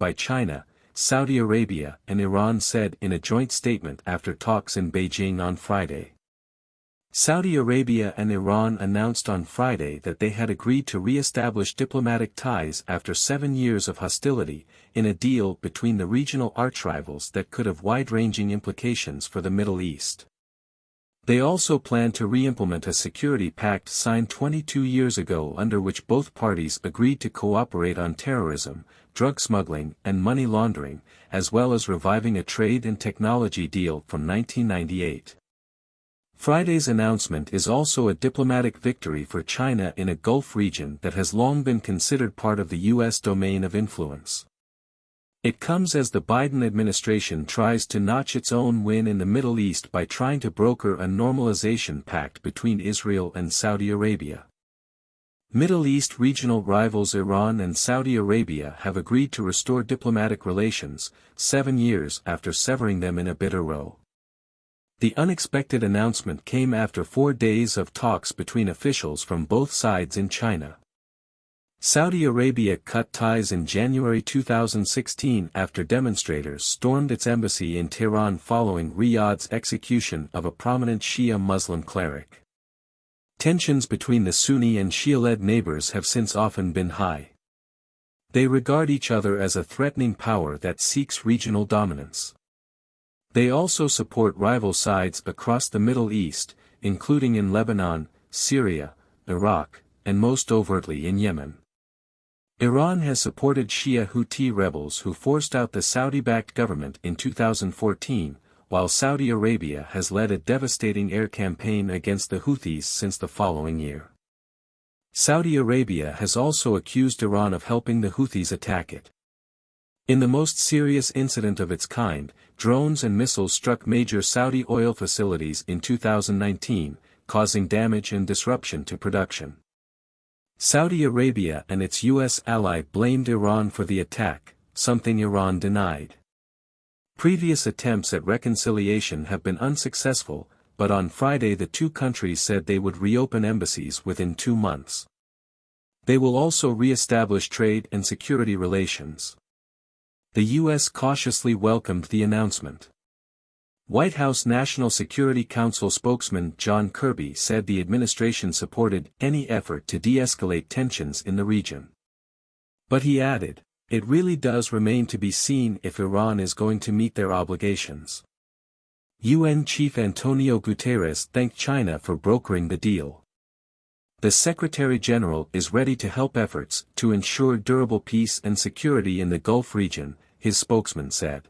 by China, Saudi Arabia and Iran said in a joint statement after talks in Beijing on Friday. Saudi Arabia and Iran announced on Friday that they had agreed to re-establish diplomatic ties after 7 years of hostility, in a deal between the regional archrivals that could have wide-ranging implications for the Middle East. They also plan to re-implement a security pact signed 22 years ago under which both parties agreed to cooperate on terrorism, drug smuggling and money laundering, as well as reviving a trade and technology deal from 1998. Friday's announcement is also a diplomatic victory for China in a Gulf region that has long been considered part of the U.S. domain of influence. It comes as the Biden administration tries to notch its own win in the Middle East by trying to broker a normalization pact between Israel and Saudi Arabia. Middle East regional rivals Iran and Saudi Arabia have agreed to restore diplomatic relations, 7 years after severing them in a bitter row. The unexpected announcement came after 4 days of talks between officials from both sides in China. Saudi Arabia cut ties in January 2016 after demonstrators stormed its embassy in Tehran following Riyadh's execution of a prominent Shia Muslim cleric. Tensions between the Sunni and Shia-led neighbors have since often been high. They regard each other as a threatening power that seeks regional dominance. They also support rival sides across the Middle East, including in Lebanon, Syria, Iraq, and most overtly in Yemen. Iran has supported Shia Houthi rebels who forced out the Saudi-backed government in 2014, while Saudi Arabia has led a devastating air campaign against the Houthis since the following year. Saudi Arabia has also accused Iran of helping the Houthis attack it. In the most serious incident of its kind, drones and missiles struck major Saudi oil facilities in 2019, causing damage and disruption to production. Saudi Arabia and its U.S. ally blamed Iran for the attack, something Iran denied. Previous attempts at reconciliation have been unsuccessful, but on Friday the two countries said they would reopen embassies within 2 months. They will also re-establish trade and security relations. The U.S. cautiously welcomed the announcement. White House National Security Council spokesman John Kirby said the administration supported any effort to de-escalate tensions in the region. But he added, "It really does remain to be seen if Iran is going to meet their obligations." UN Chief Antonio Guterres thanked China for brokering the deal. The Secretary-General is ready to help efforts to ensure durable peace and security in the Gulf region, his spokesman said.